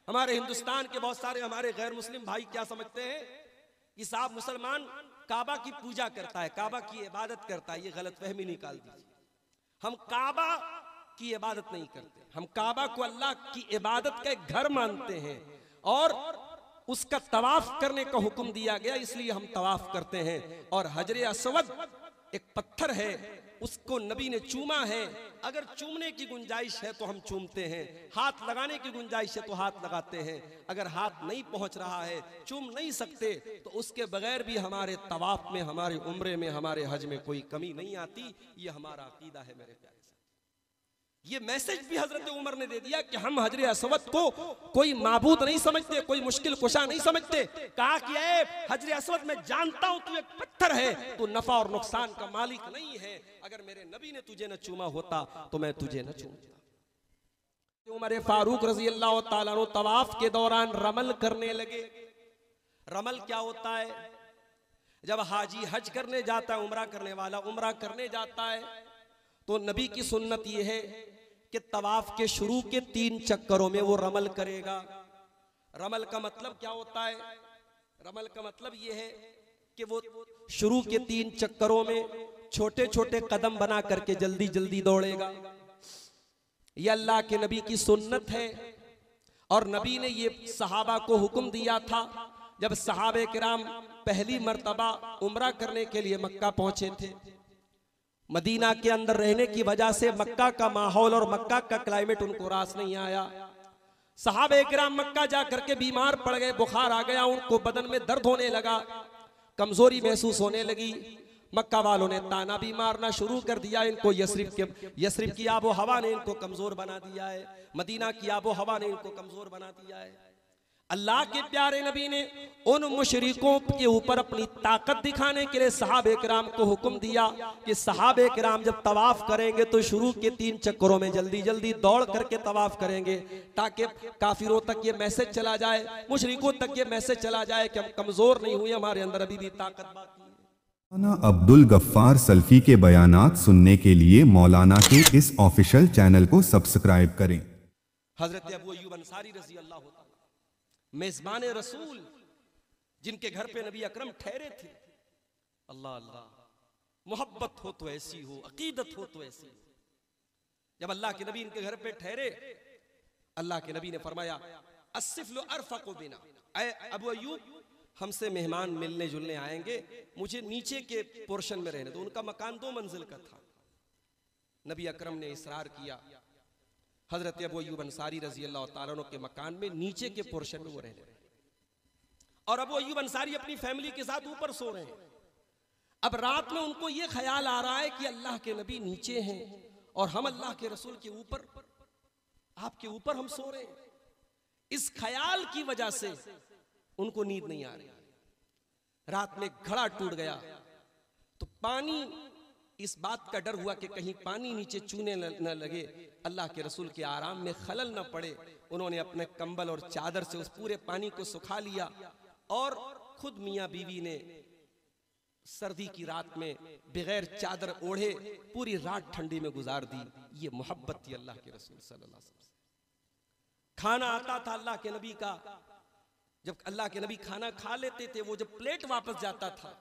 हमारे हिंदुस्तान के बहुत सारे हमारे गैर मुस्लिम भाई क्या समझते हैं कि साहब मुसलमान काबा की पूजा करता है, काबा की इबादत करता है। ये गलतफहमी निकाल दीजिए। हम काबा की इबादत नहीं करते, हम काबा को अल्लाह की इबादत का एक घर मानते हैं और उसका तवाफ करने का हुक्म दिया गया, इसलिए हम तवाफ करते हैं। और हजरे अस्वद एक पत्थर है, उसको नबी ने चूमा है। अगर चूमने की गुंजाइश है तो हम चूमते हैं, हाथ लगाने की गुंजाइश है तो हाथ लगाते हैं। अगर हाथ नहीं पहुंच रहा है, चूम नहीं सकते, तो उसके बगैर भी हमारे तवाफ में, हमारे उम्रे में, हमारे हज में कोई कमी नहीं आती। ये हमारा अकीदा है मेरे प्यारे। ये मैसेज भी हजरत उमर ने दे दिया कि हम हजरे अस्वद को कोई माबूद नहीं समझते, कोई मुश्किल कुशा नहीं समझते। कहा कि ए हजरे अस्वद मैं जानता हूं तू एक पत्थर है, तू नफा और नुकसान का मालिक नहीं है। अगर मेरे नबी ने तुझे न चूमा होता तो मैं तुझे न चूमता। उमर फारूक रजी अल्लाह तआला अन्हु तवाफ के दौरान रमल करने लगे। रमल क्या होता है? जब हाजी हज करने जाता है, उमरा करने वाला उमरा करने जाता है, तो नबी की सुन्नत यह है कि तवाफ के शुरू के 3 चक्करों में वो रमल करेगा। रमल का मतलब क्या होता है? रमल का मतलब यह है कि वो शुरू के 3 चक्करों में छोटे छोटे कदम बना करके जल्दी जल्दी दौड़ेगा। यह अल्लाह के नबी की सुन्नत है। और नबी ने ये सहाबा को हुक्म दिया था जब सहाबे किराम पहली मर्तबा उम्रा करने के लिए मक्का पहुंचे थे। मदीना के अंदर रहने की वजह से मक्का का माहौल और मक्का का क्लाइमेट उनको रास नहीं आया। सहाबे किराम मक्का जा करके बीमार पड़ गए, बुखार आ गया, उनको बदन में दर्द होने लगा, कमजोरी महसूस होने लगी। मक्का वालों ने ताना भी मारना शुरू कर दिया। इनको यस्रिब की आबो हवा ने इनको कमजोर बना दिया है, मदीना की आबो हवा ने इनको कमजोर बना दिया है। अल्लाह के प्यारे नबी ने उन मुशरिकों के ऊपर अपनी ताकत दिखाने के लिए सहाबे किराम को हुक्म दिया कि सहाबे किराम जब तवाफ करेंगे तो शुरू के 3 चक्करों में जल्दी जल्दी दौड़ करके तवाफ करेंगे, ताकि काफिरों तक ये मैसेज चला जाए, मुशरिकों तक ये मैसेज चला जाए कि हम कमजोर नहीं हुए, हमारे अंदर अभी भी ताकत बाकी है। मौलाना अब्दुल गफ्फार सल्फी के बयानात सुनने के लिए मौलाना के इस ऑफिशियल चैनल को सब्सक्राइब करें। हजरत अबू अय्यूब अंसारी रजी अल्लाह तआला मेजबान रसूल, जिनके घर पे नबी अकरम ठहरे थे। अल्लाह अल्लाह, मोहब्बत हो तो ऐसी हो, अकीदत हो तो ऐसी हो। जब अल्लाह के नबी इनके घर पे ठहरे, अल्लाह के नबी ने फरमाया अस्सिफ्लु अरफक़ु बिना, ऐ अबू अय्यूब हमसे मेहमान मिलने जुलने आएंगे, मुझे नीचे के पोर्शन में रहने दो। उनका मकान 2 मंजिल का था। नबी अकरम ने इसरार किया। हजरत अबू अय्यूब अंसारी रजी अल्लाह तआला अन्हु के मकान में नीचे के पोर्शन में वो रहने लगे, और अबू अय्यूब अंसारी अपनी फैमिली के साथ ऊपर सो रहे हैं। अब रात में उनको ये ख्याल आ रहा है कि अल्लाह के नबी नीचे हैं और हम अल्लाह के रसूल के ऊपर, आपके ऊपर हम सो रहे हैं। इस ख्याल की वजह से उनको नींद नहीं आ रही। रात में घड़ा टूट गया तो पानी, इस बात का डर हुआ कि कहीं पानी नीचे चूने न लगे, अल्लाह के रसूल के आराम में खलल न पड़े। उन्होंने अपने कंबल और चादर से उस पूरे पानी को सुखा लिया और खुद मियां बीवी ने सर्दी की रात में बगैर चादर ओढ़े पूरी रात ठंडी में गुजार दी। ये मोहब्बत थी अल्लाह के रसूल सल्लल्लाहु अलैहि वसल्लम। खाना आता था अल्लाह के नबी का, जब अल्लाह के नबी खाना खा लेते थे, वो जब प्लेट वापस जाता था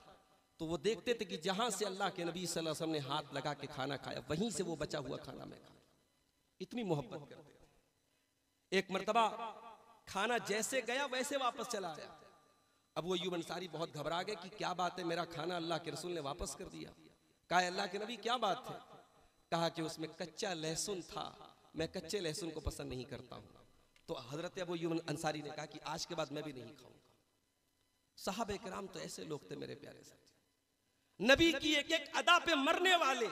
तो वो देखते थे कि जहां से अल्लाह के नबी सल्लल्लाहु अलैहि वसल्लम ने हाथ लगा के खाना खाया, वहीं से वो बचा हुआ खाना मैं खाया। इतनी मोहब्बत करते थे। एक मर्तबा खाना जैसे गया वैसे वापस चला आया। अबू अय्यूब अंसारी बहुत घबरा गए कि क्या बात है, मेरा खाना अल्लाह के रसूल ने वापस कर दिया। कहा अल्लाह के नबी क्या बात है? कहा कि उसमें कच्चा लहसुन था, मैं कच्चे लहसुन को पसंद नहीं करता हूं। तो हजरत अबू अय्यूब अंसारी ने कहा कि आज के बाद मैं भी नहीं खाऊंगा। साहबे किराम तो ऐसे लोग थे मेरे प्यारे साथी, नबी की एक एक अदा पे मरने वाले,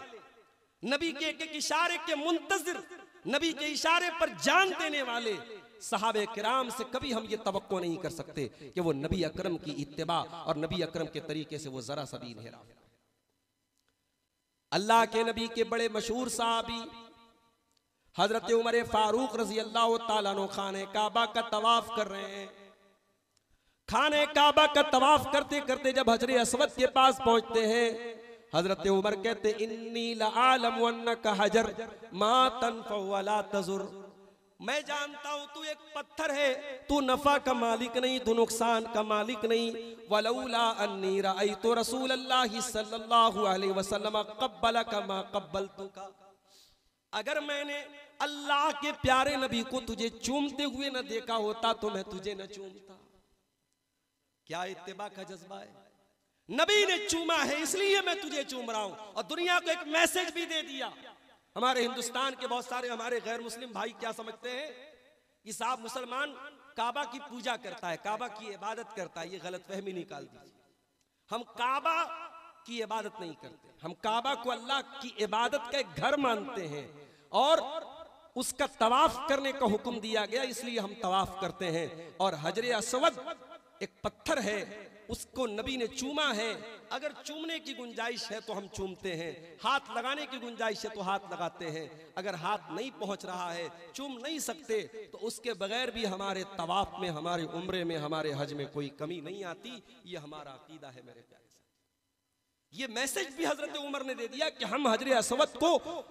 नबी के एक एक इशारे के मुंतजिर, नबी के इशारे पर जान देने वाले सहाबे किराम से कभी हम ये तवक्को नहीं कर सकते कि वो नबी अकरम की इत्तिबा और नबी अकरम के तरीके से वो जरा सा भी इन्हेरा। अल्लाह के नबी के बड़े मशहूर सहाबी हजरत उमर फारूक रजी अल्लाह तआला अन्हु खाने काबा का तवाफ कर रहे हैं। खाने काबा का तवाफ करते करते जब हजरे अस्वद के पास पहुंचते हैं, हजरत उमर कहते इन्नी लआलम अन्नका हजर मा तनफउ वला तजुर, मैं जानता हूं तू एक पत्थर है, तू नफा का मालिक नहीं, तू नुकसान का मालिक नहीं। वलौला अन्नी रअयतु रसूलल्लाहि सल्लल्लाहु अलैहि वसल्लम क़ब्बलका मा क़ब्बलतुका, अगर मैंने अल्लाह के प्यारे नबी को तुझे चूमते हुए न देखा होता तो मैं तुझे न चूमता। क्या इत्तिबा का जज्बा है। नबी ने चूमा है इसलिए मैं तुझे चूम रहा हूं, और दुनिया को एक मैसेज भी दे दिया। हमारे हिंदुस्तान के बहुत सारे हमारे गैर मुस्लिम भाई क्या समझते हैं कि साहब मुसलमान काबा की पूजा करता है, काबा की इबादत करता है। ये गलतफहमी निकाल दीजिए। हम काबा की इबादत नहीं करते, हम काबा को अल्लाह की इबादत का एक घर मानते हैं, और उसका तवाफ करने का हुक्म दिया गया इसलिए हम तवाफ करते हैं। और हजरे अस्वद एक पत्थर है, उसको नबी ने चूमा है। अगर चूमने की गुंजाइश है तो हम चूमते हैं, हाथ लगाने की गुंजाइश है तो हाथ लगाते हैं। अगर हाथ नहीं पहुंच रहा है, चूम नहीं सकते, तो उसके बगैर भी हमारे तवाफ में, हमारे उम्रे में, हमारे हज में कोई कमी नहीं आती। ये हमारा अकीदा है मेरे प्यारे। ये मैसेज भी हजरत उमर ने दे दिया कि हम हजरे अस्वद को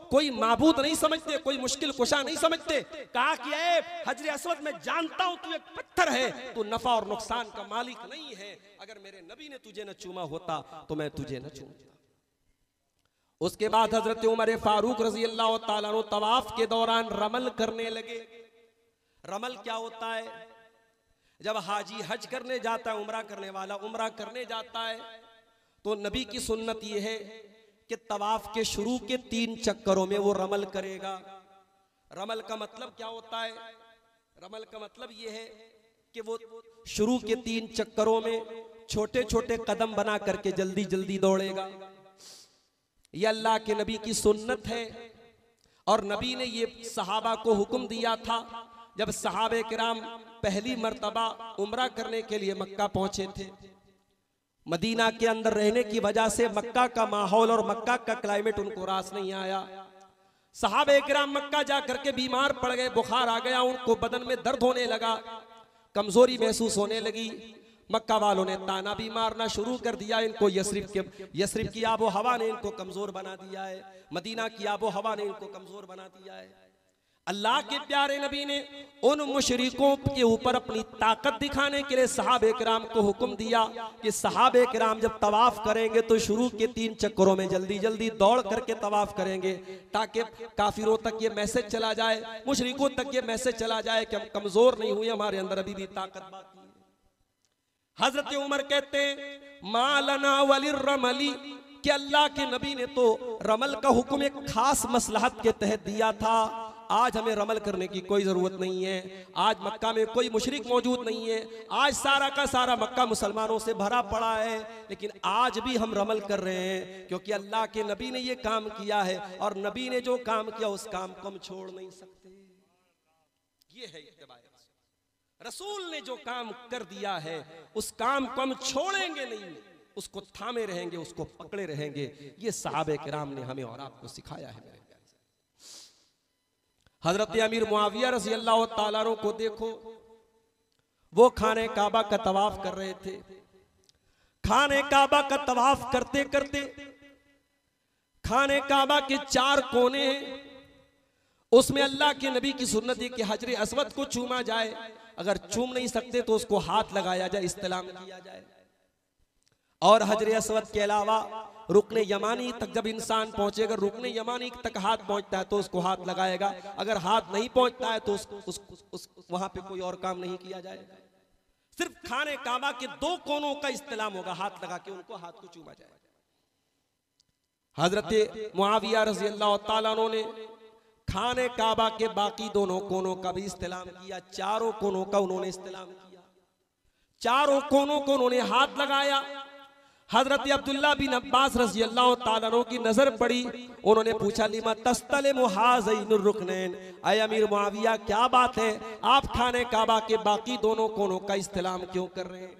कोई माबूद नहीं समझते, कोई मुश्किल कुशा नहीं समझते। कहा कि ए हजरे अस्वद मैं जानता हूं तू एक पत्थर है, तू नफा और नुकसान का मालिक नहीं है। अगर मेरे नबी ने तुझे न चूमा होता तो मैं तुझे न चूमता। उसके बाद हजरत उमर फारूक रजी अल्लाह तआला अन्हु तवाफ के दौरान रमल करने लगे। रमल क्या होता है? जब हाजी हज करने जाता है, उमरा करने वाला उमरा करने जाता है, तो नबी की सुन्नत यह है कि तवाफ के शुरू के 3 चक्करों में वो रमल करेगा। रमल का मतलब क्या होता है? रमल का मतलब यह है कि वो शुरू के 3 चक्करों में छोटे छोटे कदम बना करके जल्दी जल्दी दौड़ेगा। यह अल्लाह के नबी की सुन्नत है, और नबी ने ये सहाबा को हुक्म दिया था जब सहाबे किराम पहली मर्तबा उम्रा करने के लिए मक्का पहुंचे थे। मदीना के अंदर रहने की वजह से मक्का का माहौल और मक्का का क्लाइमेट उनको रास नहीं आया। सहाबे किराम मक्का जाकर के बीमार पड़ गए, बुखार आ गया, उनको बदन में दर्द होने लगा, कमजोरी महसूस होने लगी। मक्का वालों ने ताना भी मारना शुरू कर दिया। इनको यस्रिब की आबो हवा ने इनको कमजोर बना दिया है, मदीना की आबो हवा ने इनको कमजोर बना दिया है। अल्लाह के प्यारे नबी ने उन मुशरिकों के ऊपर अपनी ताकत दिखाने के लिए सहाबे किराम को हुक्म दिया कि सहाबे किराम जब तवाफ करेंगे तो शुरू के 3 चक्करों में जल्दी जल्दी दौड़ करके तवाफ करेंगे, ताकि काफिरों तक ये मैसेज चला जाए, मुशरिकों तक ये मैसेज चला जाए कि हम कमजोर नहीं हुए, हमारे अंदर अभी भी ताकत बाकी है। हजरत उमर कहते हैं मालना वलिर रमली, कि अल्लाह के नबी ने तो रमल का हुक्म एक खास मसलहत के तहत दिया था। आज हमें रमल करने की कोई जरूरत नहीं है। आज मक्का में कोई मुशरिक मौजूद नहीं है, आज सारा का सारा मक्का मुसलमानों से भरा पड़ा है, लेकिन आज भी हम रमल कर रहे हैं क्योंकि अल्लाह के नबी ने ये काम किया है, और नबी ने जो काम किया उस काम को हम छोड़ नहीं सकते। ये है इत्तिबा रसूल। रसूल ने जो काम कर दिया है उस काम को हम छोड़ेंगे नहीं, उसको थामे रहेंगे, उसको पकड़े रहेंगे। ये सहाबे किराम ने हमें और आपको सिखाया है। हजरत अमीर मुआविया रज़ी अल्लाह तआला अन्हु को देखो, वो खाने काबा का तवाफ कर रहे थे। खाने काबा का तवाफ करते करते खाने काबा के 4 कोने हैं, उसमें अल्लाह के नबी की सुन्नत है कि हजरे अस्वद को चूमा जाए, अगर चूम नहीं सकते तो उसको हाथ लगाया जाए, इस्तेलाम किया जाए। और हजरे अस्वद के अलावा रुकने यमानी तक जब इंसान पहुंचेगा, रुकने यमानी तक हाथ पहुंचता है तो उसको हाथ लगाएगा, अगर हाथ नहीं पहुंचता है तो वहां पे कोई और काम नहीं किया जाएगा। सिर्फ खाने काबा के 2 कोनों का इस्तेलाम होगा, हाथ लगा के उनको हाथ को चूमा जाएगा। हजरत मुआविया रज़ी अल्लाह तआला अन्हु ने खाने काबा के बाकी दोनों कोनों का भी इस्तेलाम किया, 4 कोनों का उन्होंने इस्तेलाम किया, 4 कोनों को उन्होंने हाथ लगाया। हजरत अब्दुल्ला बिन अब्बास रज़ी अल्लाह तआला अन्हु की नजर पड़ी, उन्होंने पूछा लिमा तस्तलिमु हाज़ैनुर रुकनैन, ऐ अमीर मुआविया क्या बात है, आप खाने काबा के बाकी दोनों कोनों का इस्तेलाम क्यों कर रहे हैं?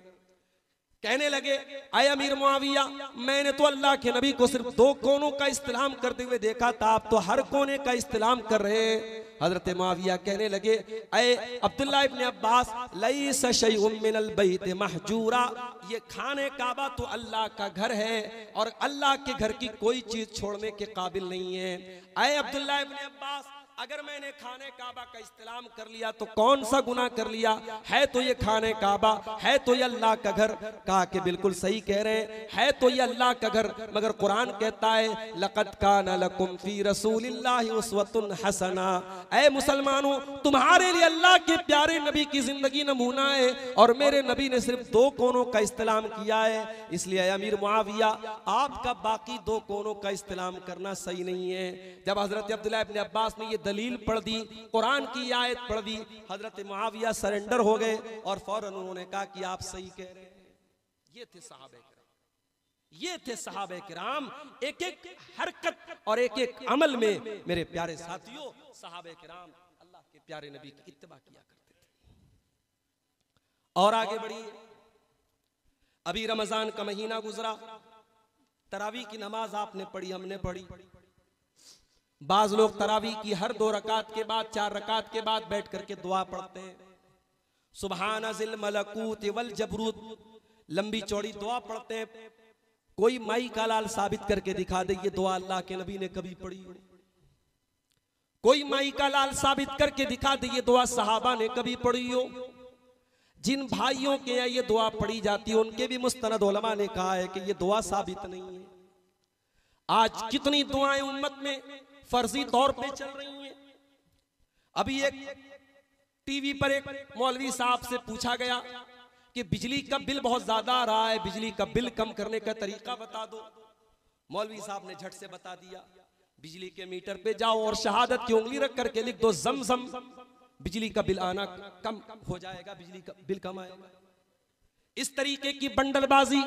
कहने लगे ऐ अमीर मुआविया, मैंने तो अल्लाह के नबी को सिर्फ 2 कोनों का इस्तेलाम करते हुए देखा था, आप तो हर कोने का इस्तेलाम कर रहे हैं। हजरत मुआविया कहने लगे ऐ अब्दुल्ला इब्न अब्बास, लैसा शैउम मिनल बैत महजूरा, ये खाने काबा तो अल्लाह का घर है और अल्लाह के घर की कोई चीज छोड़ने के काबिल नहीं है। ऐ अब्दुल्ला इब्न अब्बास, अगर मैंने खाने काबा का इस्तेलाम कर लिया तो कौन सा गुनाह कर लिया? है तो ये खाने काबा, है तो ये अल्लाह का घर। कहा कि बिल्कुल सही कह रहे हैं, है तो ये अल्लाह का घर, मगर कुरान कहता है लक़द काना लकुम फी रसूलिल्लाहि उस्वतुन हसना। ऐ मुसलमानों, तुम्हारे लिए अल्लाह के प्यारे नबी की जिंदगी नमूना है, और मेरे नबी ने सिर्फ 2 कोनों का इस्तेलाम किया है। इसलिए अमीर मुआविया, आपका बाकी 2 कोनों का इस्तेलाम करना सही नहीं है। जब हजरत अब्दुल्लाह इब्न अब्बास ने ये दलील पढ़ दी, कुरान की आयत पढ़ दी, हजरत मुआविया सरेंडर हो गए और फौरन उन्होंने कहा कि आप सही कह रहे हैं। ये थे सहाबे किराम, ये थे सहाबे किराम। एक एक हरकत और एक एक अमल में मेरे प्यारे साथियों, सहाबे किराम अल्लाह के प्यारे नबी की इत्तिबा किया करते थे। और आगे बढ़िए, अभी रमजान का महीना गुजरा, तरावी की नमाज आपने पढ़ी, हमने पढ़ी। बाज लोग तरावी की हर 2 रकात के बाद, 4 रकात के बाद बैठ करके दुआ पढ़ते हैं। सुबहान जिल मलकूत वल जबरूत, लंबी चौड़ी दुआ पढ़ते हैं। कोई माई का लाल साबित करके दिखा दे ये दुआ अल्लाह के नबी ने कभी पढ़ी हो। कोई माई का लाल साबित करके दिखा दे ये दुआ सहाबा ने कभी पढ़ी हो। जिन भाइयों के यहाँ ये दुआ पढ़ी जाती है उनके भी मुस्तनद उलमा ने कहा है कि ये दुआ साबित नहीं है। आज कितनी दुआएं उम्मत में फर्जी तौर पे चल रही हैं। अभी एक टीवी पर एक मौलवी साहब से पूछा गया कि बिजली का बिल बहुत ज्यादा आ रहा है, बिजली का बिल कम करने का तरीका बता दो। मौलवी साहब ने झट से बता दिया, बिजली के मीटर पे जाओ और शहादत की उंगली रख करके लिख दो ज़मज़म, बिजली का बिल आना कम हो जाएगा, बिजली का बिल कम आएगा। इस तरीके की बंडलबाजी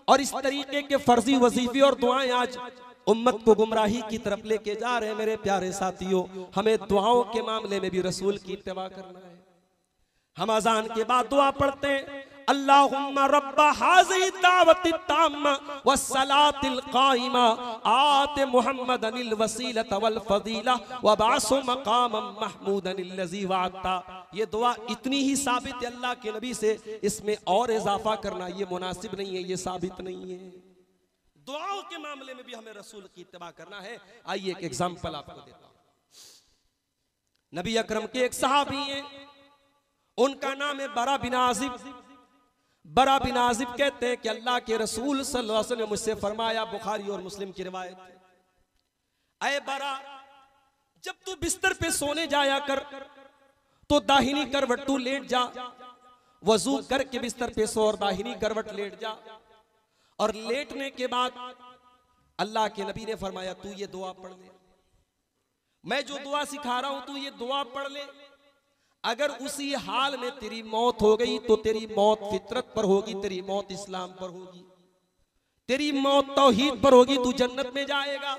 और इस तरीके के फर्जी वजीफे और दुआएं आज उम्मत को गुमराही की तरफ लेके जा रहे हैं। मेरे प्यारे साथियों, हमें दुआओं के मामले में भी रसूल की इत्तिबा करना है। हम अजान के बाद दुआ पढ़ते हैं, अल्लाहुम्मा रब्बा हाज़िही दावति ताम्मा वस्सलातिल काइमा आति मुहम्मदनिल वसीलता वल फजीला वबासु मकामम महमूदनिल लज़ी वअता। ये दुआ इतनी ही साबित है अल्लाह के नबी से, इसमें और इजाफा करना ये मुनासिब नहीं है, ये साबित नहीं है। दुआओं के मामले में भी हमें रसूल की इत्तिबा करना है। आइए एक एग्जांपल आपको देता हूं। नबी अकरम के एक सहाबी हैं, उनका नाम है बरा बिन आजिब। बरा बिन आजिब कहते हैं कि अल्लाह के रसूल सल्लल्लाहु अलैहि वसल्लम ने मुझसे फरमाया, बुखारी और मुस्लिम की रिवायत है, ऐ बरा, जब तू बिस्तर पे सोने जाया कर तो दाहिनी करवट तू लेट जा, वजू करके बिस्तर पे सो और दाहिनी करवट लेट जा। और लेटने के बाद अल्लाह के नबी ने फरमाया तू ये दुआ पढ़ ले, मैं जो दुआ सिखा रहा हूं तू ये दुआ पढ़ ले। अगर उसी हाल में तेरी मौत हो गई तो तेरी मौत फितरत पर होगी, तेरी मौत इस्लाम पर होगी, तेरी मौत तौहीद पर होगी, तू जन्नत में जाएगा।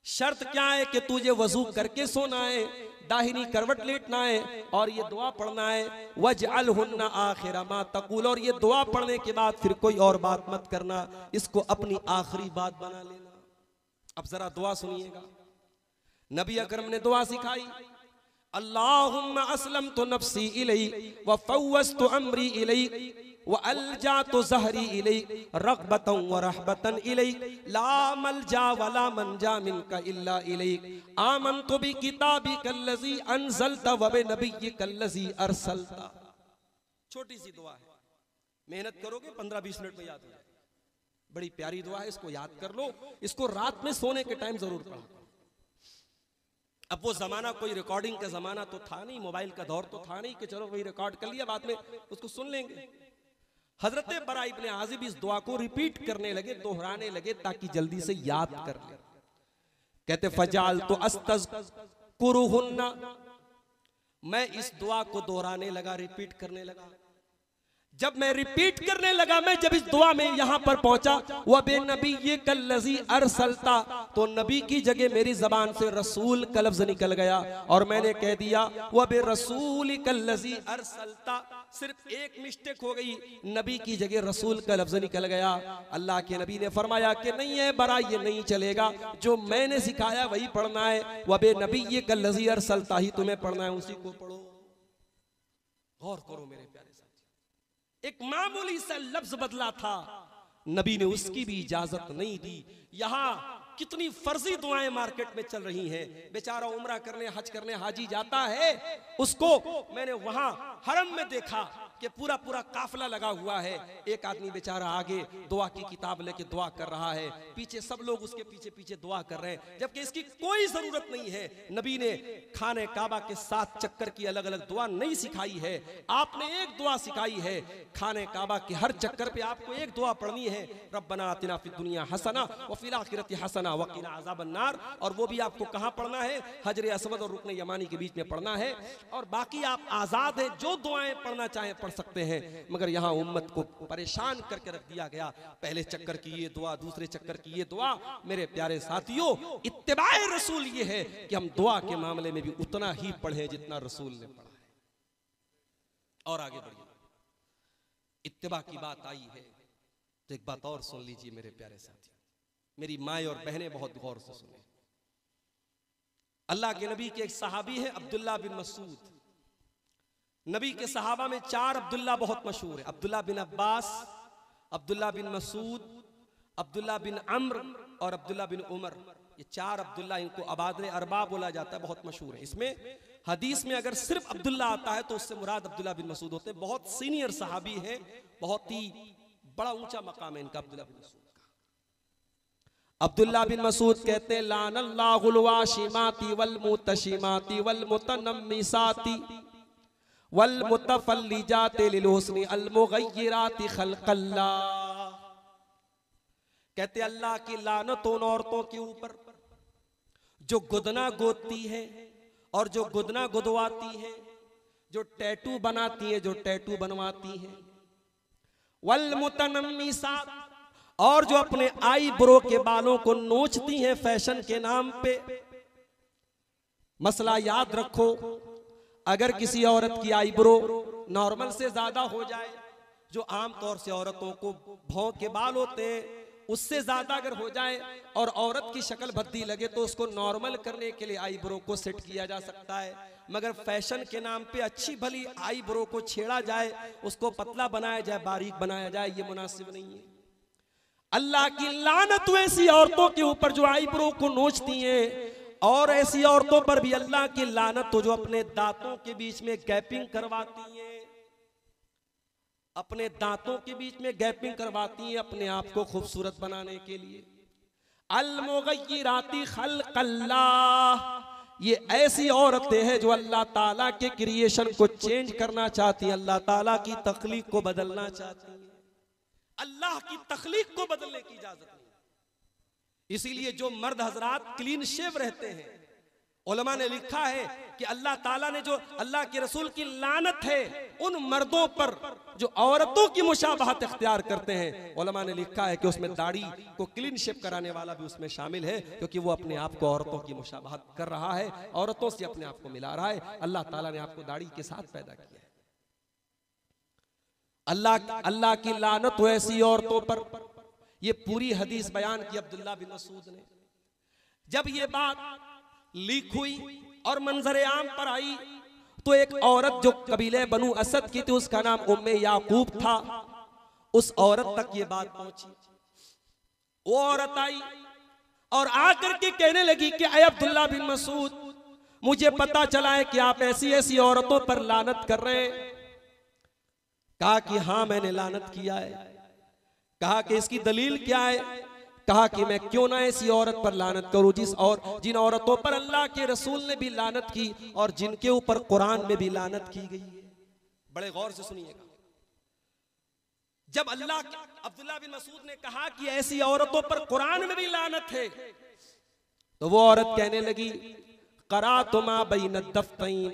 शर्त क्या है कि तुझे वजू करके सोना है, दाहिनी करवट लेटना है और ये दुआ पढ़ना है, वजअलहुन्ना आखिरा मा तक़ूल। और ये दुआ पढ़ने के बाद फिर कोई और बात मत करना, इसको अपनी आखिरी बात बना लेना। अब जरा दुआ सुनिएगा, नबी अकरम ने दुआ सिखाई, अल्लाहुम्मा अस्लमतु नफ्सी इलैक व फव्वज़तु अम्री इलैक व अलजातु ज़हरी इलैक रग़बतन व रहबतन इलैक ला मलजा व ला मनजा मिनका इल्ला इलैक आमनतु बि किताबिकल्लज़ी अंज़लता व बि नबिय्यिकल्लज़ी अरसलता। छोटी सी दुआ है, मेहनत करोगे 15-20 मिनट में याद हो जाएगा। बड़ी प्यारी दुआ है, इसको याद कर लो, इसको रात में सोने के टाइम जरूर पढ़ो। अब वो जमाना कोई रिकॉर्डिंग का जमाना तो था नहीं, मोबाइल का दौर तो था नहीं कि चलो वही रिकॉर्ड कर लिया बाद में उसको सुन लेंगे। हजरत बरा इब्न आजिब इस दुआ को रिपीट करने लगे, दोहराने लगे ताकि जल्दी से याद कर ले। कहते फजाल तो अस्तज़कुरुहुन्ना, मैं इस दुआ को दोहराने लगा, रिपीट करने लगा। जब मैं रिपीट करने लगा, मैं जब इस दुआ में यहां पर पहुंचा, वह बे नबिय्यिकल्लज़ी अरसलता, तो नबी की जगह मेरी जबान से रसूल का लफ्ज निकल गया और मैंने कह दिया वह बे रसूलिकल्लज़ी अरसलता। सिर्फ एक मिस्टेक हो गई, नबी की जगह रसूल का लफ्ज निकल गया। अल्लाह के नबी ने फरमाया कि नहीं है बरा, ये नहीं चलेगा, जो मैंने सिखाया वही पढ़ना है। वह बे नबिय्यिकल्लज़ी अरसलता ही तुम्हें पढ़ना है, उसी को पढ़ो। गौर करो मेरे प्यारे, एक मामूली सा लफ्ज बदला था, नबी ने उसकी भी इजाजत नहीं दी। यहां कितनी फर्जी दुआएं मार्केट में चल रही हैं। बेचारा उम्रा करने हज करने हाजी जाता है, उसको मैंने वहां हरम में देखा कि पूरा पूरा काफिला लगा हुआ है। एक आदमी बेचारा आगे दुआ की किताब लेके दुआ कर रहा है, पीछे सब लोग उसके पीछे पीछे दुआ कर रहे हैं, जबकि इसकी कोई जरूरत नहीं है। नबी ने खाने काबा के 7 चक्कर की अलग अलग दुआ नहीं सिखाई है, आपने एक दुआ सिखाई है। खाने काबा के हर चक्कर पे आपको एक दुआ पढ़नी है, रब्बना आतिना फिद दुनिया हसना व फिल आखिरति हसना व क़िना अज़ाबन नार। और वो भी आपको कहाँ पढ़ना है? हजर अस्वद और रुकन यमानी के बीच में पढ़ना है। और बाकी आप आजाद हैं, जो दुआएं पढ़ना चाहें पढ़ सकते हैं, मगर यहाँ उम्मत को परेशान करके रख दिया गया। पहले चक्कर की ये दुआ, दूसरे चक्कर की ये दुआ। मेरे प्यारे साथियों, इत्तिबाए रसूल ये है कि हम दुआ के मामले में भी उतना ही पढ़ें जितना रसूल ने पढ़ा है। और आगे बढ़िए, इत्तिबा की बात आई है तो एक बात और सुन लीजिए मेरे प्यारे साथियों, मेरी माएं और बहनें बहुत गौर से सुने। अल्लाह के नबी के एक सहाबी है अब्दुल्ला बिन मसूद। नबी के सहाबा में 4 अब्दुल्ला बहुत मशहूर है, अब्दुल्ला बिन अब्बास, अब्दुल्ला बिन मसूद, अब्दुल्ला बिन अम्र और अब्दुल्ला बिन उमर। ये 4 अब्दुल्ला, इनको अबादरे अरबा बोला जाता है, बहुत मशहूर है। इसमें हदीस में अगर सिर्फ अब्दुल्ला आता है तो उससे मुराद अब्दुल्ला बिन मसूद होते हैं। बहुत सीनियर सहाबी है, बहुत ही बड़ा ऊंचा मकाम है इनका, अब्दुल्ला बिन मसूद का। अब्दुल्ला बिन मसूद कहते हैं, लानल्लाहुल वाशिमाती वल मुतशिमाती वल मुतनम्मिसाती वल मुतफल्लिजाति लिल हुस्नि अल मुगय्यिराति खल्क़ल्लाह। कहते अल्लाह की लानत उन औरतों के ऊपर जो गुदना गोदती है और जो गुदना गुदवाती है, जो टैटू बनाती है, जो टैटू बनवाती है। वल मुतनम्मिसात, और जो अपने आई ब्रो के बालों को नोचती हैं फैशन के नाम पे। मसला याद रखो, अगर किसी औरत की आईब्रो नॉर्मल से ज्यादा हो जाए, जो आमतौर से औरतों को भौं के बाल होते हैं उससे ज्यादा अगर हो जाए और औरत की शक्ल भद्दी लगे तो उसको नॉर्मल करने के लिए आईब्रो को सेट किया जा सकता है। मगर फैशन के नाम पे अच्छी भली आईब्रो को छेड़ा जाए, उसको पतला बनाया जाए, बारीक बनाया जाए, ये मुनासिब नहीं है। अल्लाह की लानत ऐसी औरतों के ऊपर जो आईब्रो को नोचती हैं, और ऐसी औरतों पर भी अल्लाह की लानत तो जो अपने दांतों के बीच में गैपिंग करवाती हैं, अपने दांतों के बीच में गैपिंग करवाती हैं अपने आप को खूबसूरत बनाने के लिए। अल मुगय्यिराति खल्क़ल्लाह, ये ऐसी औरतें हैं जो अल्लाह ताला के क्रिएशन को चेंज करना चाहती हैं, अल्लाह ताला की तख्लीक को बदलना चाहती हैं। अल्लाह की तख्लीक को बदलने की इजाजत नहीं। इसीलिए जो मर्द हजरात क्लीन शेव रहते हैं, उलमा ने लिखा है कि अल्लाह ताला ने जो, अल्लाह के रसूल की लानत है उन मर्दों पर जो औरतों की मुशाबहत इख्तियार करते हैं। उलमा ने लिखा है कि उसमें दाढ़ी को क्लीन शेव कराने वाला भी उसमें शामिल है, क्योंकि वो अपने आप को औरतों की मुशाबहत कर रहा है, औरतों से अपने आप को मिला रहा है। अल्लाह ताला ने आपको दाढ़ी के साथ पैदा किया है। अल्लाह की लानत हो ऐसी औरतों पर। ये पूरी हदीस बयान की अब्दुल्ला बिन मसूद ने। जब ये बात लीक हुई और मंजरे आम पर आई तो एक औरत जो कबीले बनु असद की थी, उसका नाम उम्मे याकूब था, उस औरत तक ये बात पहुंची। वो औरत आई और आकर के कहने लगी कि अय अब्दुल्ला बिन मसूद, मुझे पता चला है कि आप ऐसी ऐसी औरतों पर लानत कर रहे हैं। कहा कि हाँ मैंने लानत किया है। कहा कि इसकी दलील क्या है? कहा कि मैं क्यों ना ऐसी औरत पर लानत करूं जिन औरतों पर अल्लाह के रसूल ने भी लानत की और जिनके ऊपर कुरान में भी लानत की गई है। बड़े गौर से सुनिएगा। जब अब्दुल्ला बिन मसूद ने कहा कि ऐसी औरतों पर कुरान में भी लानत है, तो वो औरत कहने लगी, क़राअतु मा बैन अद-दफ़्तैन,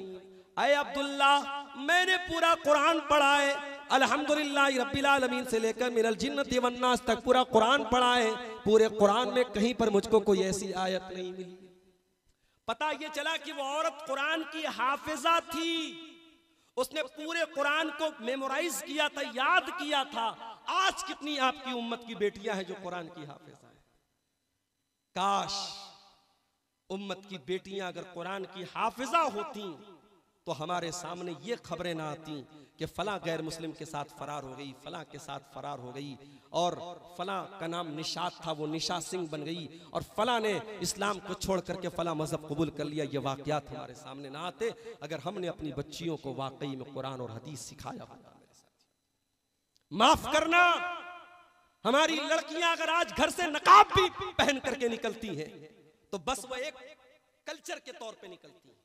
अय अब्दुल्ला मैंने पूरा कुरान पढ़ा है, अल्हम्दुलिल्लाह रब्बिल आलमीन से लेकर मिनल जिन्नति वन्नास तक पूरा कुरान पढ़ा है। पूरे कुरान में कहीं पर मुझको कोई ऐसी आयत नहीं मिली। पता ये चला कि वो औरत कुरान की हाफिजा थी, उसने पूरे कुरान को मेमोराइज किया था, याद किया था। आज कितनी आपकी उम्मत की बेटियां हैं जो कुरान की हाफिजा हैं। काश उम्मत की बेटियां अगर कुरान की हाफिजा होती तो हमारे सामने ये खबरें ना आती कि फलां गैर मुस्लिम के साथ फरार हो गई, फलां के साथ फरार हो गई, और फलां का नाम निशात था वो निशा सिंह बन गई, और फलां ने इस्लाम को छोड़ करके फलां मजहब कबूल कर लिया। ये वाकयात हमारे सामने ना आते अगर हमने अपनी बच्चियों को वाकई में कुरान और हदीस सिखाया होता। माफ करना, हमारी लड़कियां अगर आज घर से नकाब भी पहन करके निकलती हैं तो बस वो एक कल्चर के तौर पे निकलती हैं।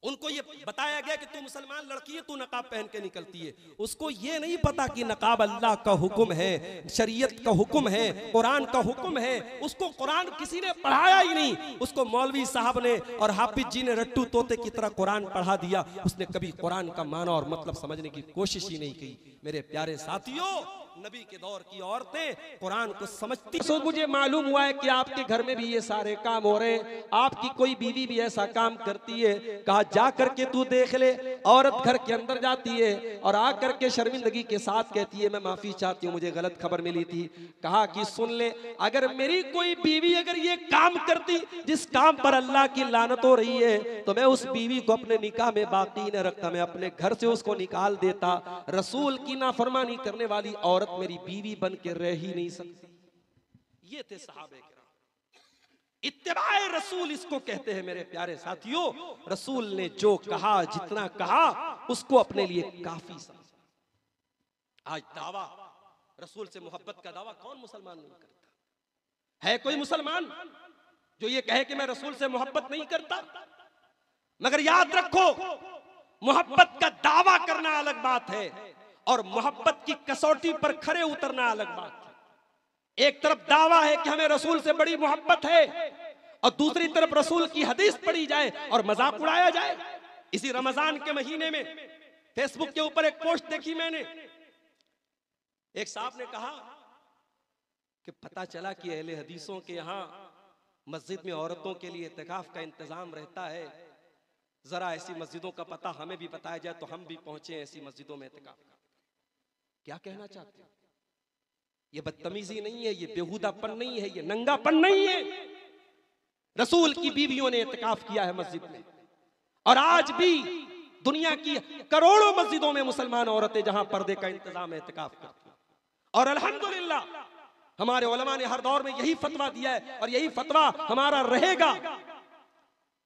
उनको ये बताया गया कि तू मुसलमान लड़की है, तू नकाब पहन के निकलती है। उसको ये नहीं पता कि नकाब अल्लाह का हुक्म है, शरीयत का हुक्म है, कुरान का हुक्म है। उसको कुरान किसी ने पढ़ाया ही नहीं, उसको मौलवी साहब ने और हाफिज जी ने रट्टू तोते की तरह कुरान पढ़ा दिया। उसने कभी कुरान का माना और मतलब समझने की कोशिश ही नहीं की। मेरे प्यारे साथियों, नबी के दौर की औरतें कुरान को समझती। तो मुझे मालूम हुआ है कि आपके घर में भी ये सारे काम हो रहे हैं, आपकी कोई बीवी भी ऐसा काम करती है। कहा जा करके तू देख ले। औरत घर के अंदर जाती है और आ करके शर्मिंदगी के साथ कहती है मैं माफी चाहती हूँ, मुझे गलत खबर मिली थी। कहा कि सुन ले, अगर मेरी कोई बीवी अगर ये काम करती जिस काम पर अल्लाह की लानत हो रही है तो मैं उस बीवी को अपने निकाह में बाकी न रखता, मैं अपने घर से उसको निकाल देता। रसूल की नाफरमानी करने वाली औरत मेरी बीवी बन के रह ही नहीं सकती। ये थे सहाबे किराम। इत्तिबाए रसूल इसको कहते हैं मेरे प्यारे साथियों। रसूल ने जो कहा, जितना कहा, उसको अपने लिए काफी समझा। आज दावा, रसूल से मोहब्बत का दावा कौन मुसलमान नहीं करता है? कोई मुसलमान जो ये कहे कि मैं रसूल से मोहब्बत नहीं करता? मगर याद रखो, मोहब्बत का दावा करना अलग बात है और मोहब्बत की कसौटी पर खरे उतरना अलग बात है। एक तरफ दावा है कि हमें रसूल से बड़ी मोहब्बत है और दूसरी तरफ रसूल की हदीस पढ़ी जाए और मजाक उड़ाया जाए। इसी रमजान के महीने में फेसबुक के ऊपर एक पोस्ट देखी मैंने। एक साहब ने कहा कि पता चला कि अहले हदीसों के यहाँ मस्जिद में औरतों के लिए इत्तिकाफ का इंतजाम रहता है। जरा ऐसी मस्जिदों का पता हमें भी बताया जाए तो हम भी पहुंचे ऐसी मस्जिदों में इत्तिकाफ। क्या कहना चाहते हैं? ये बदतमीजी नहीं है, ये बेहुदापन नहीं है, ये नंगापन नहीं है। रसूल की बीवियों ने इत्तिकाफ किया है मस्जिद में और आज भी दुनिया की करोड़ों मस्जिदों में मुसलमान औरतें जहां पर्दे का इंतजाम है इत्तिकाफ करती हैं। और अल्हम्दुलिल्लाह हमारे उलमा ने हर दौर में यही फतवा दिया है और यही फतवा हमारा रहेगा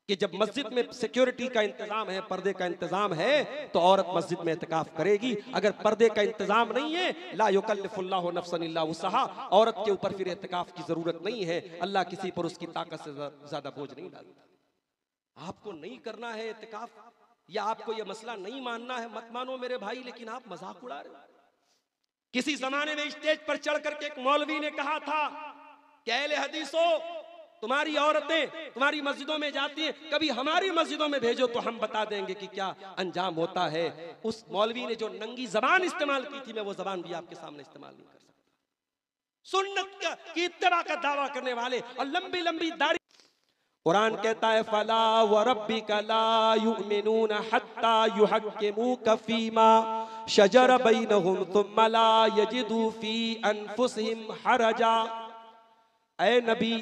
कि जब मस्जिद में सिक्योरिटी का इंतजाम है, पर्दे का इंतजाम है, तो औरत मस्जिद में इत्तिकाफ करेगी। अगर पर्दे का इंतजाम नहीं है, ला युकल्लिफुल्लाहु नफ्सन इल्ला वुसहा, औरत के ऊपर फिर इत्तिकाफ की जरूरत नहीं है। अल्लाह किसी पर उसकी ताकत से ज्यादा बोझ नहीं डालता। आपको नहीं करना है इत्तिकाफ या आपको यह मसला नहीं मानना है, मत मानो मेरे भाई, लेकिन आप मजाक उड़ा रहे हो। किसी जमाने में स्टेज पर चढ़ करके एक मौलवी ने कहा था कि अहले हदीसों, तुम्हारी औरतें तुम्हारी मस्जिदों में जाती हैं, कभी हमारी मस्जिदों में भेजो तो हम बता देंगे कि क्या अंजाम होता है। उस मौलवी ने जो नंगी जबान इस्तेमाल की थी, मैं वो जबान भी आपके सामने इस्तेमाल नहीं कर सकता। सुन्नत की इत्तिबा का दावा करने वाले और लंबी लंबी दाढ़ी। कुरान कहता है फला व रब्बिका ला युमिनूना हत्ता युहक्किमूका फीमा शजर बैनहुम थुम्मा ला यजिदू फी अनफुसिहिम हरजा। ऐ नबी,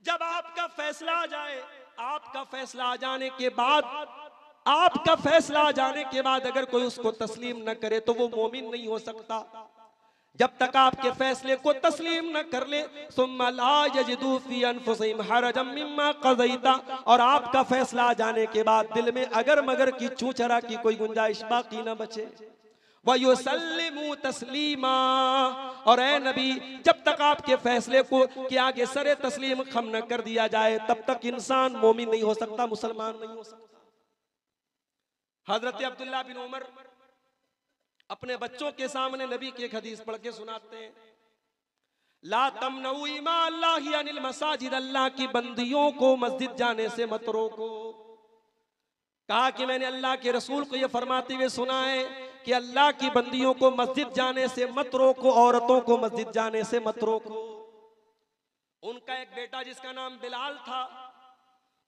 जब आपका फैसला आ जाए, आपका फैसला आ जाने के बाद, आपका फैसला आ जाने के बाद अगर कोई उसको तस्लीम न करे तो वो मोमिन नहीं हो सकता। जब तक आपके फैसले को तस्लीम न कर ले, सुम्मा ला यजिदू फी अनफुसिहिम हरजम मिम्मा क़ज़ैता, और आपका फैसला आ जाने के बाद दिल में अगर मगर की चूचरा की कोई गुंजाइश बाकी न बचे। वयुसल्लिमू तस्लीमा, और ए नबी, जब तक आपके फैसले को के आगे सरे तस्लीम खम न कर दिया जाए तब तक इंसान मोमिन नहीं हो सकता, मुसलमान नहीं हो सकता। हजरत अब्दुल्लाह बिन उमर अपने बच्चों के सामने नबी की एक हदीस पढ़ के सुनाते हैं, ला तमनऊ इमा अल्लाहि अनिल मसाजिद, अल्लाह की बंदियों को मस्जिद जाने से मत रोको। कहा कि मैंने अल्लाह के रसूल को यह फरमाते हुए सुना है कि अल्लाह की बंदियों को मस्जिद जाने से मत रोको, औरतों को मस्जिद जाने से मत रोको। उनका एक बेटा जिसका नाम बिलाल था,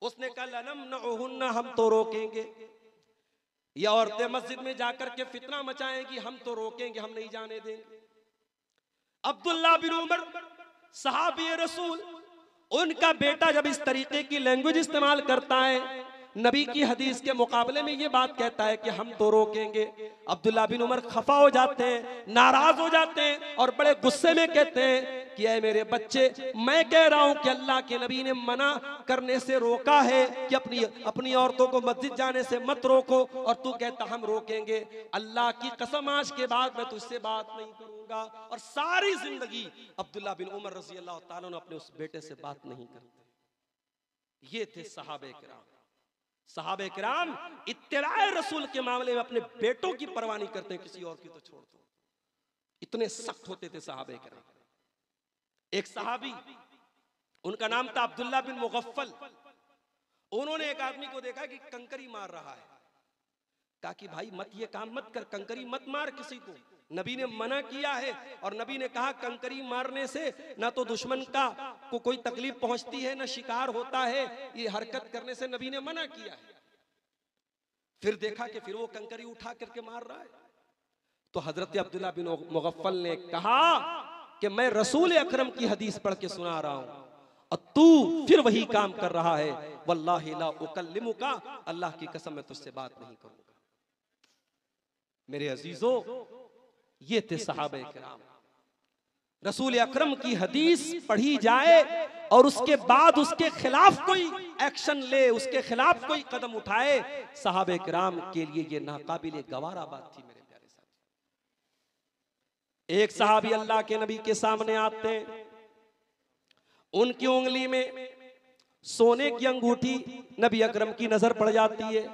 उसने कहा लनमनउहुन्ना, हम तो रोकेंगे। ये औरतें मस्जिद में जाकर के फितना मचाएंगी, हम तो रोकेंगे, हम नहीं जाने देंगे। अब्दुल्ला बिन उमर सहाबी रसूल, उनका बेटा जब इस तरीके की लैंग्वेज इस्तेमाल करता है नबी की हदीस के मुकाबले में ये बात कहता है कि हम तो रोकेंगे। अब्दुल्ला बिन उमर खफा हो जाते हैं, नाराज हो जाते हैं और बड़े गुस्से में कहते हैं कि ऐ मेरे बच्चे, मैं कह रहा हूं कि अल्लाह के नबी ने मना करने से रोका है कि अपनी औरतों को मस्जिद जाने से मत रोको, और तू कहता हम रोकेंगे। अल्लाह की कसम आज के बाद मैं तुझसे बात नहीं करूंगा। और सारी जिंदगी अब्दुल्ला बिन उमर रजी अल्लाह ताला ने अपने उस बेटे से बात नहीं करते। ये थे सहाबे किराम। सहाबे किराम इत्तिबाए रसूल के मामले में अपने बेटों की परवाह नहीं करते, किसी और की तो छोड़ दो। इतने सख्त होते थे सहाबे किराम। एक सहाबी, उनका नाम था अब्दुल्ला बिन मुगफ्फल, उन्होंने एक आदमी को देखा कि कंकरी मार रहा है। कहा कि भाई मत ये काम मत कर, कंकरी मत मार किसी को, नबी ने मना किया है। और नबी ने कहा कंकरी मारने से ना तो दुश्मन को कोई तकलीफ पहुंचती है, ना शिकार होता है, ये हरकत करने से नबी ने मना किया है। फिर देखा कि फिर वो कंकरी उठा करके मार रहा है। तो हजरत अब्दुल्ला बिन मुगफ्फल ने कहा कि मैं रसूल अकरम की हदीस पढ़ के सुना रहा हूं और तू फिर वही काम कर रहा है। वल्लाहि ला उकल्लिमुका, अल्लाह की कसम मैं तुझसे बात नहीं करूंगा। मेरे अजीजों, ये थे सहाबे किराम। रसूल अकरम की हदीस पढ़ी जाए और उसके बाद उसके खिलाफ कोई एक्शन ले, उसके खिलाफ कोई कदम उठाए, सहाबे किराम के लिए ये नाकाबिले गवारा बात थी। मेरे प्यारे साथी, एक सहाबी अल्लाह के नबी के सामने आते हैं, उनकी उंगली में सोने की अंगूठी नबी अकरम की नजर पड़ जाती है।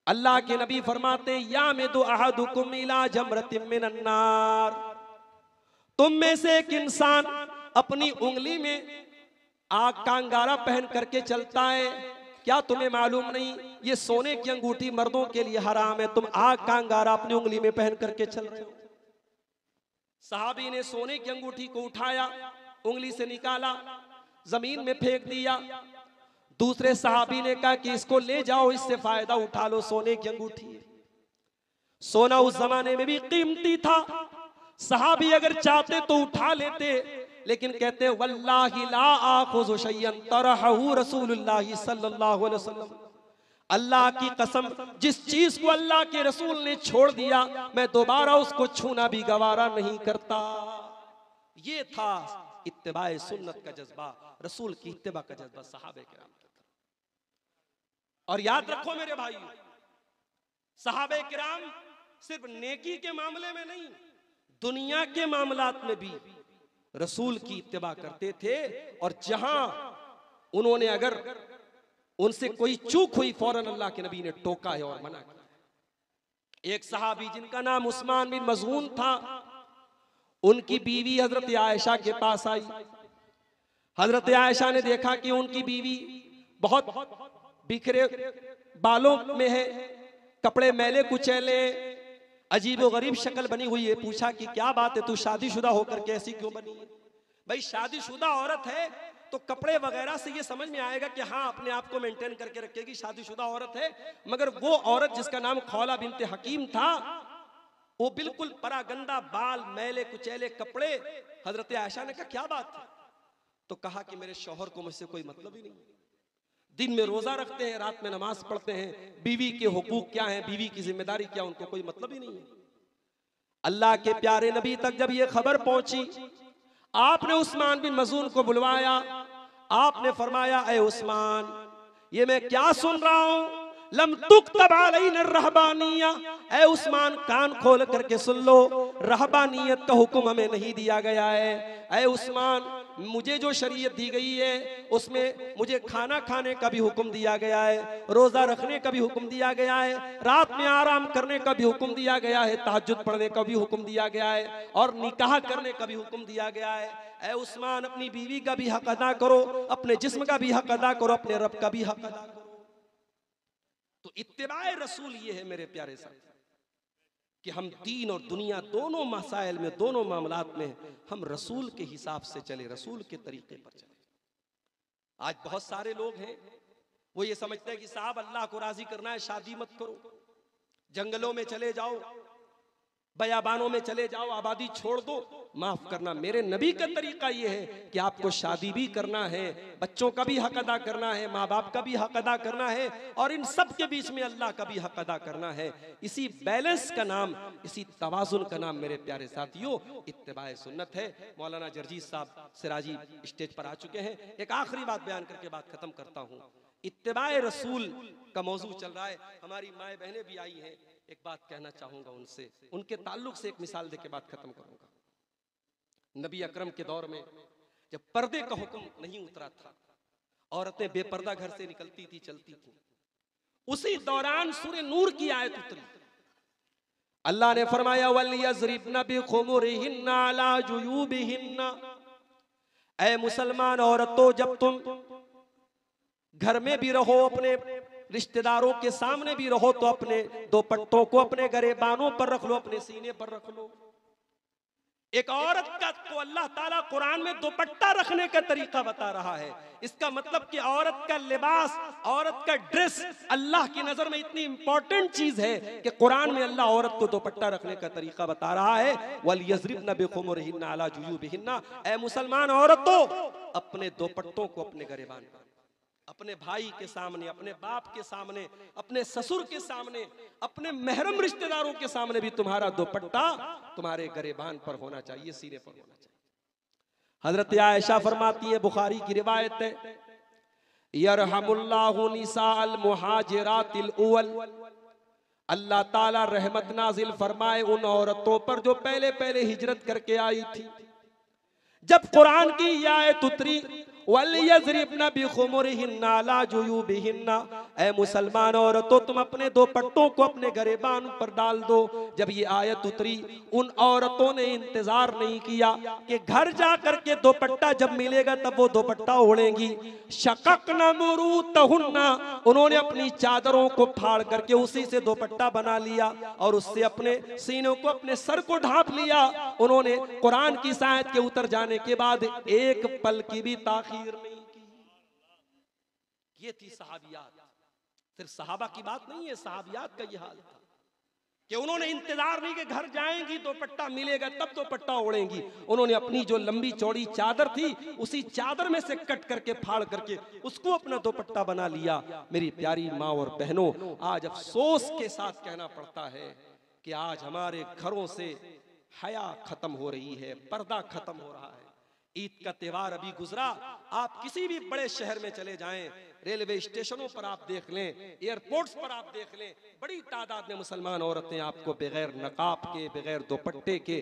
अल्लाह के नबी फरमाते या में दो अहदुकुम इला जमरतिम मिनन नार, तुम में से एक इंसान अपनी उंगली में आग का अंगारा पहन करके चलता है, क्या तुम्हें मालूम नहीं ये सोने की अंगूठी मर्दों के लिए हराम है, तुम आग का अंगारा अपनी उंगली में पहन करके चल रहे हो। सहाबी ने सोने की अंगूठी को उठाया, उंगली से निकाला, जमीन में फेंक दिया। दूसरे सहाबी ने कहा कि इसको ले जाओ, इससे फायदा उठा लो, सोने की अंगूठी है। सोना उस जमाने में भी कीमती था, सहाबी अगर चाहते तो उठा लेते, लेकिन कहते वल्लाहि ला आखुज़ु शय्यन तरहहु रसूलुल्लाह सल्लल्लाहु अलैहि वसल्लम, अल्लाह की कसम जिस चीज को अल्लाह के रसूल ने छोड़ दिया मैं दोबारा उसको छूना भी गवारा नहीं करता। ये था इत्तिबाए सुन्नत का जज्बा, रसूल की इत्तिबा का जज्बा सहाबे किराम का। और याद रखो मेरे भाई, सहाबे किराम सिर्फ नेकी के मामले में नहीं, दुनिया के मामलात में भी रसूल की इत्तिबा करते थे। और जहां उन्होंने अगर उनसे कोई चूक हुई फौरन अल्लाह के नबी ने टोका है और मना किया। एक सहाबी जिनका नाम उस्मान बिन मज़ून था, उनकी बीवी हजरत आयशा के पास आई। हजरत आयशा ने देखा कि उनकी बीवी बहुत बिखरे बालों में है, कपड़े मैले कुचैले, अजीब गरीब शक्ल बनी हुई है। पूछा कि क्या बात है, तू शादीशुदा होकर के ऐसी क्यों बनी है? भाई शादीशुदा औरत है तो कपड़े वगैरह से ये समझ में आएगा कि हाँ अपने आप को मेंटेन करके रखेगी, शादीशुदा औरत है। मगर वो औरत जिसका नाम खौला बिनते हकीम था, वो बिल्कुल परागंदा बाल, मैले कुचैले कपड़े। हजरत आयशा ने कहा क्या बात है? तो कहा कि मेरे शौहर को मुझसे कोई मतलब ही नहीं, दिन में रोजा रखते हैं, रात में नमाज पढ़ते हैं, बीवी के हुकूक क्या हैं, बीवी की जिम्मेदारी क्या, उनको कोई मतलब ही नहीं है। अल्लाह के प्यारे नबी तक जब ये खबर पहुंची, आपने उस्मान बिन मज़ून को बुलवाया। आपने फरमाया ऐ उस्मान, ये मैं क्या सुन रहा हूं, लम तुक्तब अलैना रहबानिया। ऐ उस्मान कान खोल करके सुन लो, रहबानियत का हुक्म हमें नहीं दिया गया है। ऐ उस्मान, मुझे जो शरीयत दी गई है उसमें मुझे खाना खाने का भी हुक्म दिया गया है, रोजा रखने का भी हुक्म दिया गया है, रात में आराम करने का भी हुक्म दिया गया है, तहज्जुद पढ़ने का भी हुक्म दिया गया है, और निकाह करने का भी हुक्म दिया गया है। ऐ उस्मान, अपनी बीवी का भी हक अदा करो, अपने जिस्म का भी हक अदा करो, अपने रब का भी हक अदा करो। तो इत्तिबाए रसूल ये है मेरे प्यारे साथी कि हम दीन और दुनिया दोनों मसाइल में, दोनों मामलात में हम रसूल के हिसाब से चले, रसूल के तरीके पर चले। आज बहुत सारे लोग हैं वो ये समझते हैं कि साहब अल्लाह को राजी करना है शादी मत करो, जंगलों में चले जाओ, बयाबानों में चले जाओ, आबादी छोड़ दो। माफ करना, मेरे नबी का तरीका ये है कि आपको शादी भी करना है, बच्चों का भी हक अदा करना है, माँ बाप का भी हक अदा करना है, और इन सब के बीच में अल्लाह का भी हक अदा करना है। इसी बैलेंस का नाम, इसी तवाजुन का नाम मेरे प्यारे साथियों इत्तिबाए सुन्नत है। मौलाना जरजीत साहब सिराजी स्टेज पर आ चुके हैं। एक आखिरी बात बयान करके बात खत्म करता हूँ। इत्तिबाए रसूल का मौजू चल रहा है, हमारी माएँ बहनें भी आई हैं। एक बात कहना चाहूंगा उनसे, उनके ताल्लुक से एक मिसाल देके बात खत्म करूंगा। नबी अकरम के दौर में जब पर्दे का हुक्म नहीं उतरा था, औरतें बेपर्दा घर से निकलती थी, चलती थी, उसी दौरान सूरह नूर की आयत उतरी। अल्लाह ने फरमाया वलियज़रिबना बिखुमुरिहिन्ना अला जुयूबिहिन्ना, ऐ मुसलमान औरतों, जब तुम घर में भी रहो, अपने रिश्तेदारों के सामने भी रहो, तो अपने दुपट्टों को अपने गरेबानों पर रख लो, अपने सीने पर रख लो। एक औरत का को अल्लाह ताला कुरान में दुपट्टा रखने का तरीका बता रहा है। इसका मतलब कि औरत का लिबास, औरत का ड्रेस अल्लाह की नजर में इतनी इंपॉर्टेंट चीज है कि कुरान में अल्लाह औरत को दुपट्टा रखने का तरीका बता रहा है। वलियज़रिबना बिखुमुरिहिन्ना अला जुयूबिहिन्ना, ऐ मुसलमान औरतों, अपने दुपट्टों को अपने गरेबान पर, अपने भाई के सामने, अपने बाप के सामने, अपने ससुर के सामने, अपने महरम रिश्तेदारों के सामने भी तुम्हारा दुपट्टा तुम्हारे गरेबान पर होना चाहिए, सीने पर होना चाहिए। हजरत आयशा फरमाती है, बुखारी की रिवायत है, यरहमुल्लाहु निसाअल मुहाजिरातिल उवल, अल्लाह ताला रहमत नाजिल फरमाए उन औरतों पर जो पहले पहले हिजरत करके आई थी। जब कुरान की ये आयत उतरी, वलियज़रिबना बिखुमुरिहिन्ना अला जुयूबिहिन्ना, ऐ मुसलमान औरतों, तुम अपने दुपट्टों को अपने गरेबान पर डाल दो। जब ये आयत उतरी, उन औरतों ने इंतजार नहीं किया कि घर जा करके दुपट्टा जब मिलेगा तब वो दुपट्टा ओढ़ेंगी। शक़क़ना मुरूतहुन्ना, उन्होंने अपनी चादरों को फाड़ करके उसी से दुपट्टा बना लिया और उससे अपने सीनों को, अपने सर को ढांप लिया। उन्होंने कुरान की आयत के उतर जाने के बाद एक पल की भी ताखीर नहीं की। ये थी सहाबियात। सिर्फ सहाबा की बात नहीं है, सहाबियात का ये हाल था कि उन्होंने इंतजार नहीं कि घर जाएंगी दुपट्टा मिलेगा तब दुपट्टा ओढ़ेंगी। उन्होंने अपनी जो लंबी चौड़ी चादर थी, उसी चादर में से कट करके, फाड़ करके उसको अपना दुपट्टा बना लिया। मेरी प्यारी माँ और बहनों, आज अफसोस के साथ कहना पड़ता है कि आज हमारे घरों से हया खत्म हो रही है, पर्दा खत्म हो रहा है। ईद का त्योहार अभी गुजरा, आप किसी भी बड़े शहर में चले जाएं, रेलवे स्टेशनों पर आप देख लें, एयरपोर्ट्स पर आप देख लें, बड़ी तादाद में मुसलमान औरतें आपको बगैर नकाब के, बगैर दुपट्टे के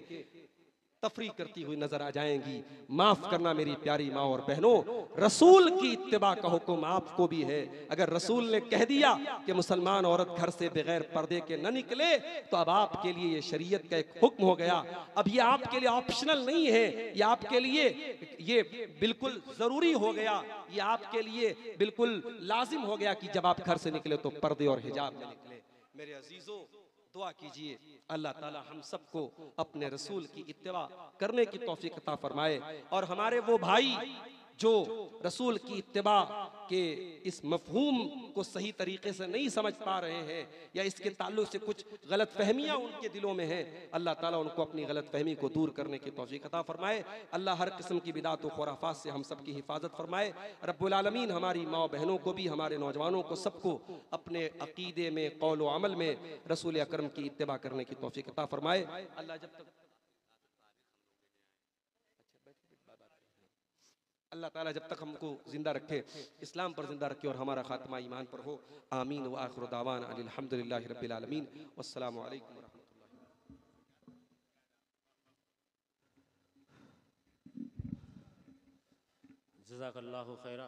तफरी करती हुई नजर आ जाएंगी। माफ करना मेरी प्यारी माँ और बहनों, रसूल की इत्तिबा का हुक्म आपको भी है। अगर रसूल ने कह दिया कि मुसलमान औरत घर से बगैर पर्दे के न निकले, तो अब आपके लिए ये शरीयत का एक हुक्म हो गया। अब ये आपके लिए ऑप्शनल नहीं है, ये आपके लिए ये बिल्कुल जरूरी हो गया, ये आपके लिए बिल्कुल लाजिम हो गया कि जब आप घर से निकले तो पर्दे और हिजाब में निकले। मेरे अजीजों, दुआ कीजिए अल्लाह ताला हम सबको अपने रसूल की इत्तिबा करने की तौफीक अता फरमाए, और हमारे वो भाई जो रसूल की इत्तिबा के इस मफहूम को सही तरीके से नहीं समझ पा रहे हैं या इसके ताल्लुक से कुछ गलत फहमियाँ उनके दिलों में हैं, अल्लाह ताला उनको अपनी गलत फहमी को दूर करने की तौफीक अता फरमाए। अल्लाह हर किस्म की बिदात व खुराफात से हम सब की हिफाजत फरमाए। रब्बुल आलमीन हमारी माँ बहनों को भी, हमारे नौजवानों को, सबको अपने अकीदे में, कौल व अमल में रसूल अकरम की इत्तिबा करने की तौफीक अता फरमाए। अल्लाह ताला जब तक हमको जिंदा रखे, इस्लाम पर जिंदा रखे और हमारा खात्मा ईमान पर हो। आमीन व आखिर दावाना अनिल हम्दुलिल्लाहि रब्बिल आलमीन। वस्सलामु अलैकुम व रहमतुल्लाह। जज़ाकल्लाहु खैरा।